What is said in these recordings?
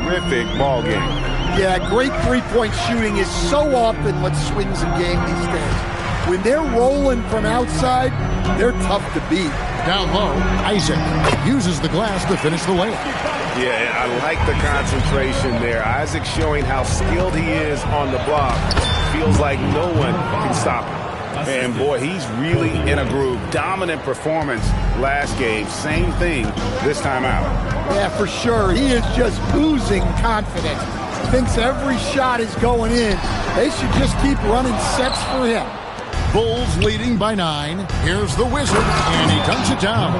terrific ball game. Yeah, great three-point shooting is so often what swings a game these days. When they're rolling from outside, they're tough to beat. Down low, Isaac uses the glass to finish the layup. Yeah, I like the concentration there. Isaac showing how skilled he is on the block. Feels like no one can stop him. And boy, he's really in a groove. Dominant performance last game. Same thing this time out. Yeah, for sure. He is just oozing confidence. Thinks every shot is going in. They should just keep running sets for him. Bulls leading by 9. Here's the Wizard, and he dunks it down.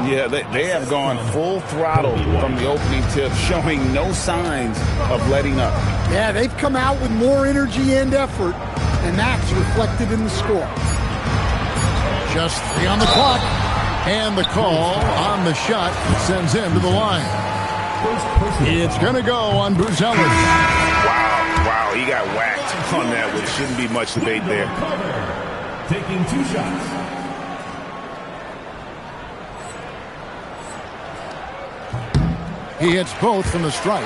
Yeah, they have gone full throttle from the opening tip, showing no signs of letting up. Yeah, they've come out with more energy and effort, and that's reflected in the score. Just 3 on the clock, and the call on the shot sends him to the line. It's going to go on Buzelis. Wow, he got whacked on that one. Shouldn't be much debate there. Taking 2 shots. He hits both from the stripe.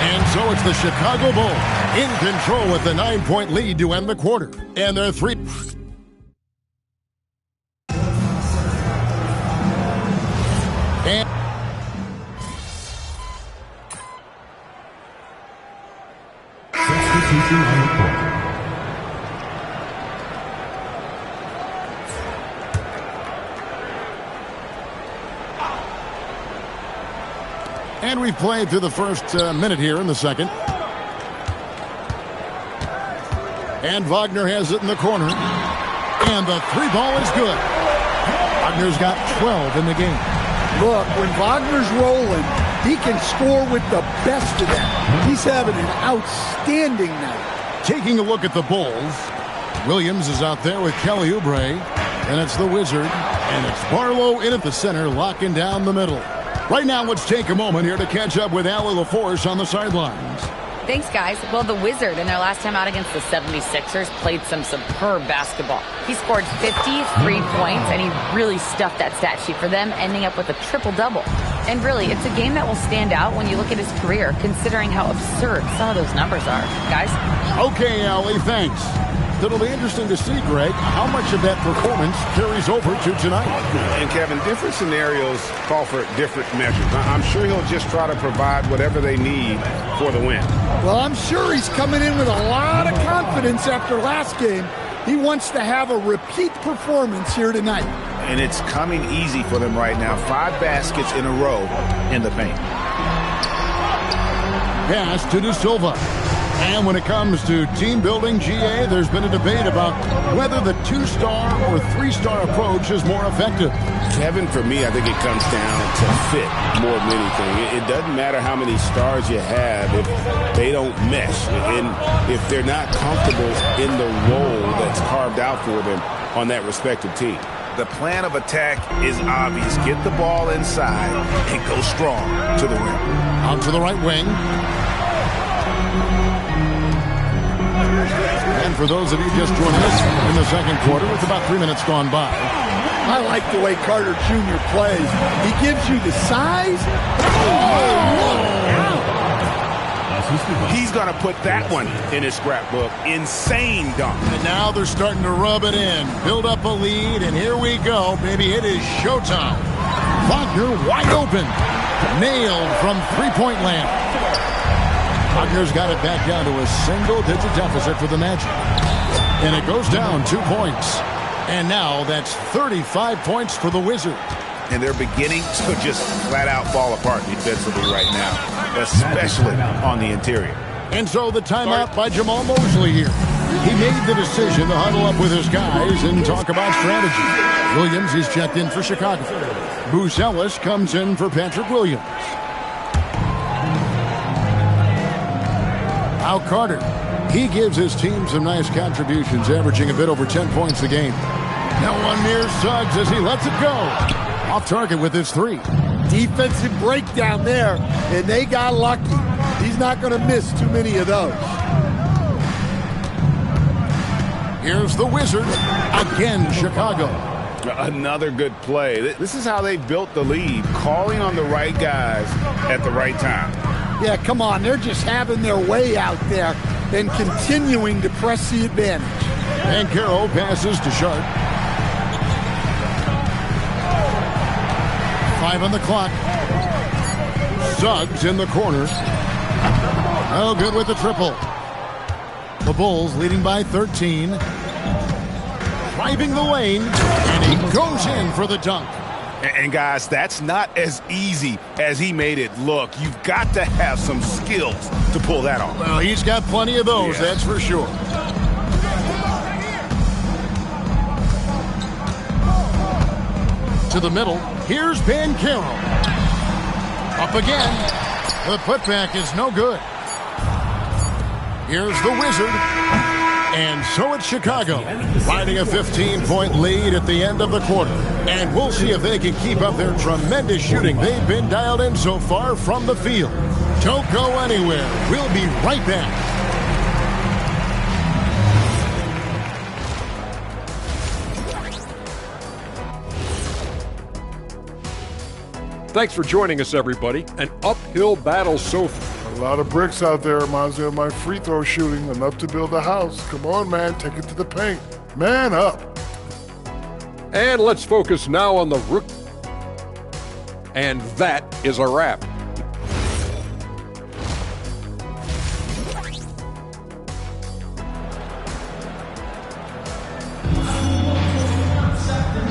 And so it's the Chicago Bulls in control with the 9-point lead to end the quarter. And they're 3. And Substitution on the court. And we've played through the first minute here in the second. And Wagner has it in the corner. And the 3 ball is good. Wagner's got 12 in the game. Look, when Wagner's rolling, he can score with the best of them. He's having an outstanding night. Taking a look at the Bulls, Williams is out there with Kelly Oubre. And it's the Wizard. And it's Barlow in at the center, locking down the middle. Right now, let's take a moment here to catch up with Allie LaForce on the sidelines. Thanks, guys. Well, the Wizard, in their last time out against the 76ers, played some superb basketball. He scored 53 points, and he really stuffed that stat sheet for them, ending up with a triple-double. And really, it's a game that will stand out when you look at his career, considering how absurd some of those numbers are. Guys? Okay, Allie, thanks. It'll be interesting to see, Greg, how much of that performance carries over to tonight. And, Kevin, different scenarios call for different measures. I'm sure he'll just try to provide whatever they need for the win. Well, I'm sure he's coming in with a lot of confidence after last game. He wants to have a repeat performance here tonight. And it's coming easy for them right now. 5 baskets in a row in the paint. Pass to De Silva. And when it comes to team building, GA, there's been a debate about whether the 2-star or 3-star approach is more effective. Kevin, for me, I think it comes down to fit more than anything. It doesn't matter how many stars you have if they don't mesh and if they're not comfortable in the role that's carved out for them on that respective team. The plan of attack is obvious. Get the ball inside and go strong to the rim. Out to the right wing. And for those of you just joining us in the second quarter, with about 3 minutes gone by. I like the way Carter Jr. plays. He gives you the size. He's going to put that one in his scrapbook. Insane dunk. And now they're starting to rub it in. Build up a lead, and here we go, baby. It is showtime. Wagner wide open. Nailed from three-point land. Wagner's got it back down to a single-digit deficit for the Magic. And it goes down 2 points. And now that's 35 points for the Wizards. And they're beginning to just flat-out fall apart defensively right now, especially on the interior. And so the timeout by Jamal Mosley here. He made the decision to huddle up with his guys and talk about strategy. Williams is checked in for Chicago. Buzelis comes in for Patrick Williams. Al Carter, he gives his team some nice contributions, averaging a bit over 10 points a game. Now one near Suggs as he lets it go. Off target with his 3. Defensive breakdown there, and they got lucky. He's not going to miss too many of those. Here's the Wizards. Again, Chicago. Another good play. This is how they built the lead, calling on the right guys at the right time. Yeah, come on. They're just having their way out there and continuing to press the advantage. Banchero passes to Sharp. 5 on the clock. Suggs in the corner. Oh, good with the triple. The Bulls leading by 13. Driving the lane, and he goes in for the dunk. And guys, that's not as easy as he made it look. You've got to have some skills to pull that off. Well, he's got plenty of those, that's for sure. To the middle, here's Banchero. Up again. The putback is no good. Here's the Wizard. And so it's Chicago, riding a 15-point lead at the end of the quarter. And we'll see if they can keep up their tremendous shooting they've been dialed in so far from the field. Don't go anywhere. We'll be right back. Thanks for joining us, everybody. An uphill battle so far. A lot of bricks out there. Reminds me of my free throw shooting. Enough to build a house. Come on, man. Take it to the paint. Man up. And let's focus now on the rook. And that is a wrap.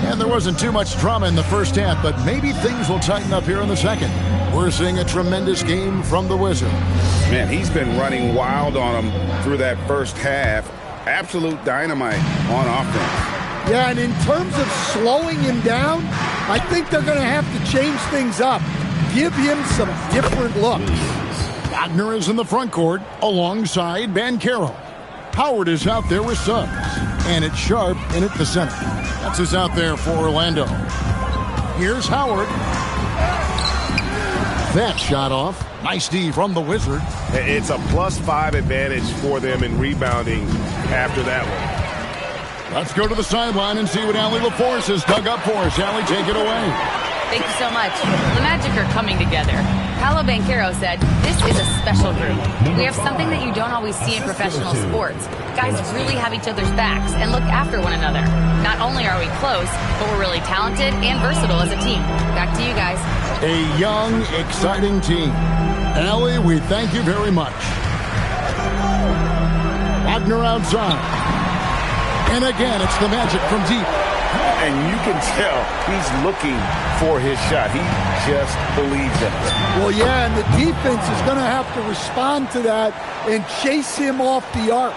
And there wasn't too much drama in the first half, but maybe things will tighten up here in the second. We're seeing a tremendous game from the Wizard. Man, he's been running wild on them through that first half. Absolute dynamite on offense. Yeah, and in terms of slowing him down, I think they're going to have to change things up. Give him some different looks. Wagner is in the front court alongside Banchero. Howard is out there with Suggs. And it's Sharp in at the center. That's who's out there for Orlando. Here's Howard. That shot off. Nice D from the Wizard. It's a +5 advantage for them in rebounding after that one. Let's go to the sideline and see what Allie LaForce has dug up for us. Allie, take it away. Thank you so much. The Magic are coming together. Paolo Banchero said, "This is a special group. We have something that you don't always see in professional sports. Guys really have each other's backs and look after one another. Not only are we close, but we're really talented and versatile as a team." Back to you guys. A young, exciting team. Allie, we thank you very much. Wagner outside. And again, it's the Magic from deep. And you can tell he's looking for his shot. He just believes in it. Well, yeah, and the defense is going to have to respond to that and chase him off the arc.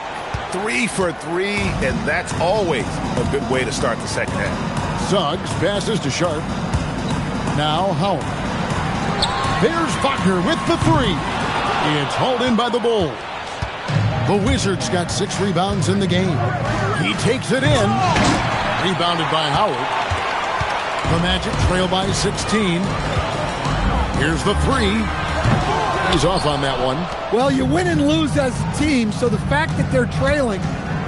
3 for 3, and that's always a good way to start the second half. Suggs passes to Sharp. Now Howard. There's Wagner with the 3. It's hauled in by the Bulls. The Wizards got 6 rebounds in the game. He takes it in. Rebounded by Howard. The Magic trail by 16. Here's the 3. He's off on that one. Well, you win and lose as a team, so the fact that they're trailing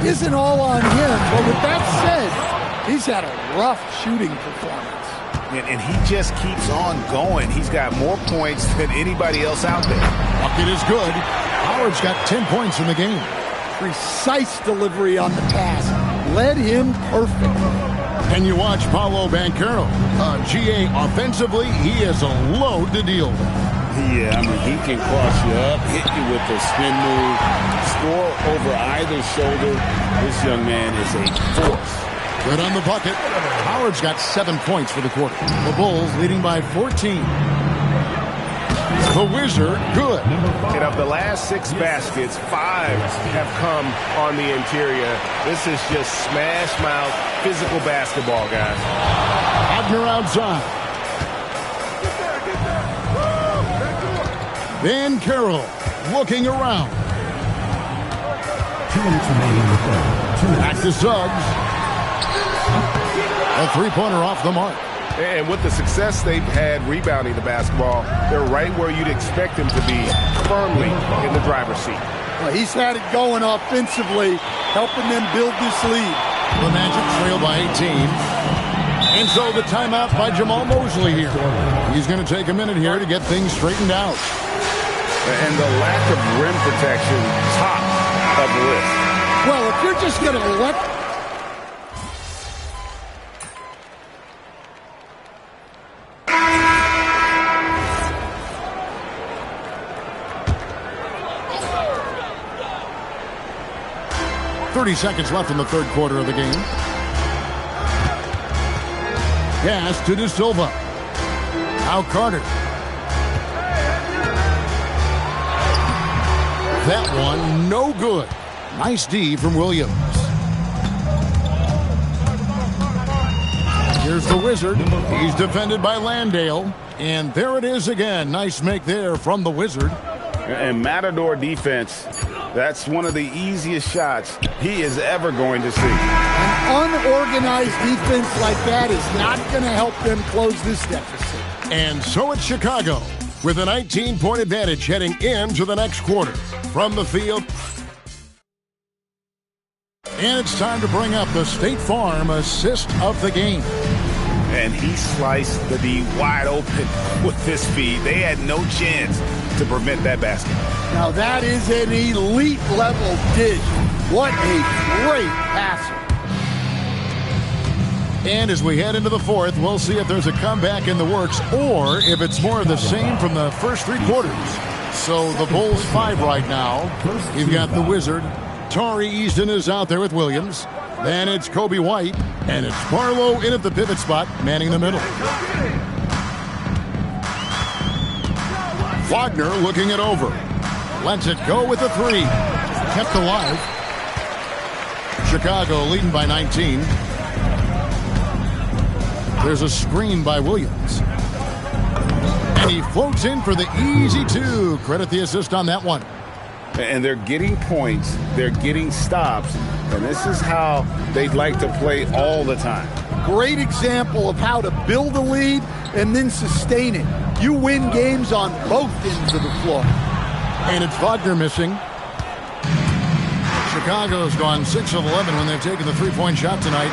isn't all on him. But with that said, he's had a rough shooting performance. And he just keeps on going. He's got more points than anybody else out there. Bucket is good. Howard's got 10 points in the game. Precise delivery on the pass. Led him perfectly. And you watch Paolo Banchero. GA, offensively, he has a load to deal with. Yeah, I mean, he can cross you up, hit you with the spin move, score over either shoulder. This young man is a force. Good on the bucket. Howard's got 7 points for the quarter. The Bulls leading by 14. The Wizard, good. And of the last 6 baskets, 5 have come on the interior. This is just smash mouth, physical basketball, guys. Wagner outside. Banchero looking around. 2 minutes remaining in the third. Back to Suggs. A 3-pointer off the mark. And with the success they've had rebounding the basketball, they're right where you'd expect them to be, firmly in the driver's seat. Well, he's had it going offensively, helping them build this lead. The Magic trail by 18. And so the timeout by Jamal Mosley here. He's going to take a minute here to get things straightened out. And the lack of rim protection, top of the list. Well, if you're just going to let... Seconds left in the third quarter of the game. Pass to De Silva. Now Carter. That one, no good. Nice D from Williams. Here's the Wizard. He's defended by Landale. And there it is again. Nice make there from the Wizard. And Matador defense, that's one of the easiest shots he is ever going to see. An unorganized defense like that is not going to help them close this deficit. And so it's Chicago with a 19-point advantage heading into the next quarter. From the field. And it's time to bring up the State Farm assist of the game. And he sliced the D wide open with this feed. They had no chance to prevent that basket. Now that is an elite level dish. What a great passer. And as we head into the fourth, we'll see if there's a comeback in the works or if it's more of the same from the first three quarters. So the Bulls 5 right now. You've got the Wizard. Tari Easton is out there with Williams. Then it's Kobe White. And it's Barlow in at the pivot spot, manning the middle. Wagner looking it over. Lets it go with the three. Kept alive. Chicago leading by 19. There's a screen by Williams. And he floats in for the easy two. Credit the assist on that one. And they're getting points. They're getting stops. And this is how they'd like to play all the time. Great example of how to build a lead and then sustain it. You win games on both ends of the floor. And it's Wagner missing. Chicago's gone 6 of 11 when they've taken the three-point shot tonight.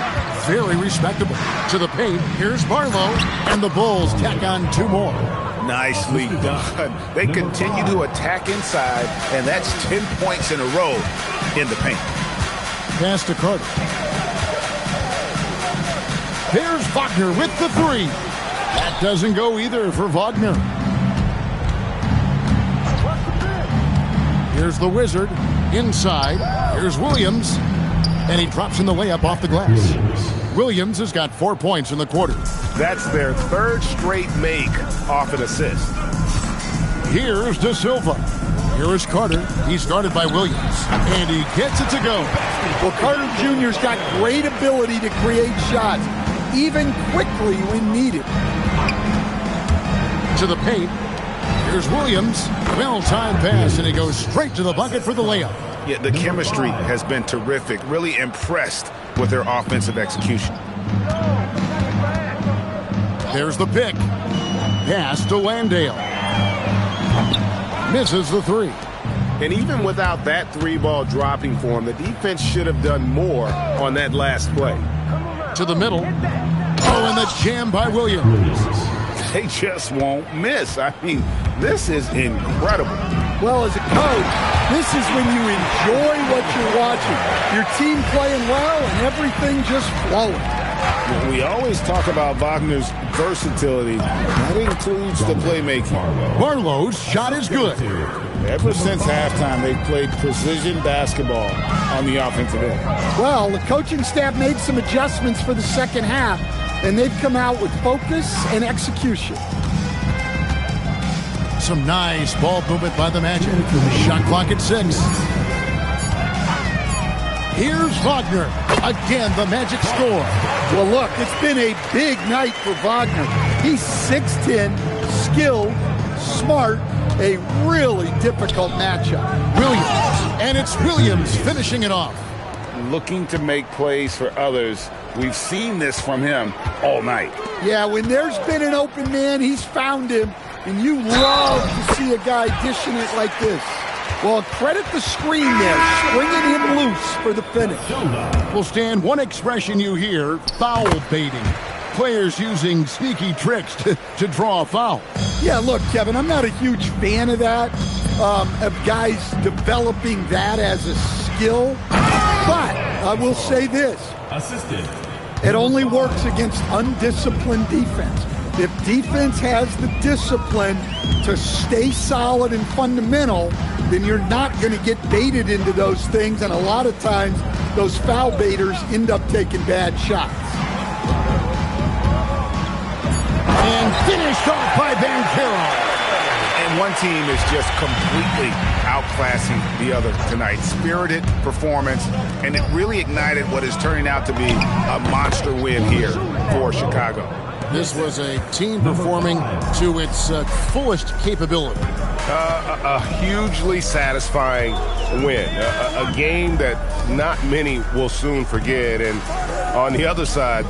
Very respectable. To the paint, here's Barlow, and the Bulls tack on 2 more. Nicely done. They continue to attack inside, and that's 10 points in a row in the paint. Pass to Carter. Here's Wagner with the three. That doesn't go either for Wagner. Here's the Wizard. Inside. Here's Williams. And he drops in the layup off the glass. Williams has got 4 points in the quarter. That's their third straight make off an assist. Here's De Silva. Here is Carter. He's guarded by Williams. And he gets it to go. Well, Carter Jr.'s got great ability to create shots, even quickly when needed. To the paint. Here's Williams. Well-timed pass, and he goes straight to the bucket for the layup. Yeah, the chemistry has been terrific. Really impressed with their offensive execution. There's the pick. Pass to Landale. Misses the three. And even without that three ball dropping for him, the defense should have done more on that last play. To the middle. Oh, and the jam by Williams. They just won't miss. I mean, this is incredible. Well, as a coach, this is when you enjoy what you're watching. Your team playing well and everything just flowing. We always talk about Wagner's versatility. That includes the playmaking. Barlow's shot is good. Ever since halftime, they've played precision basketball on the offensive end. Well, the coaching staff made some adjustments for the second half, and they've come out with focus and execution. Some nice ball movement by the Magic. Shot clock at 6. Here's Wagner. Again, the Magic score. Well, look, it's been a big night for Wagner. He's 6'10", skilled, smart, a really difficult matchup. Williams. And it's Williams finishing it off. Looking to make plays for others. We've seen this from him all night. Yeah, when there's been an open man, he's found him. And you love to see a guy dishing it like this. Well, credit the screen there, stringing him loose for the finish. Well, Stan, one expression you hear, foul baiting. Players using sneaky tricks to draw a foul. Yeah, look, Kevin, I'm not a huge fan of that, of guys developing that as a skill. But I will say this. Assisted. It only works against undisciplined defense. If defense has the discipline to stay solid and fundamental, then you're not going to get baited into those things, and a lot of times those foul baiters end up taking bad shots. And finished off by Banchero. And one team is just completely outclassing the other tonight. Spirited performance, and it really ignited what is turning out to be a monster win here for Chicago. This was a team performing to its fullest capability. A hugely satisfying win. A game that not many will soon forget. And on the other side,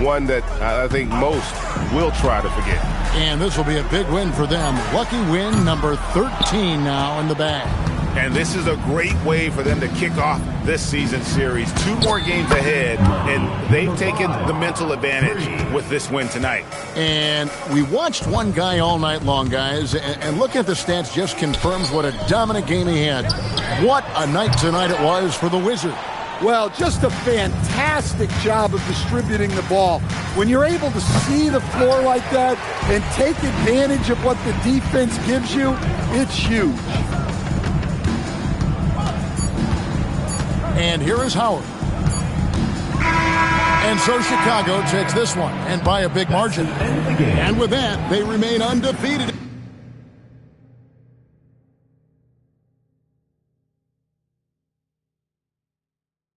one that I think most will try to forget. And this will be a big win for them. Lucky win number 13 now in the bag. And this is a great way for them to kick off this season series. 2 more games ahead, and they've taken the mental advantage with this win tonight. And we watched one guy all night long, guys, and looking at the stats just confirms what a dominant game he had. What a night tonight it was for the Wizards. Well, just a fantastic job of distributing the ball. When you're able to see the floor like that and take advantage of what the defense gives you, it's huge. And here is Howard. And so Chicago takes this one, and by a big margin. And with that, they remain undefeated.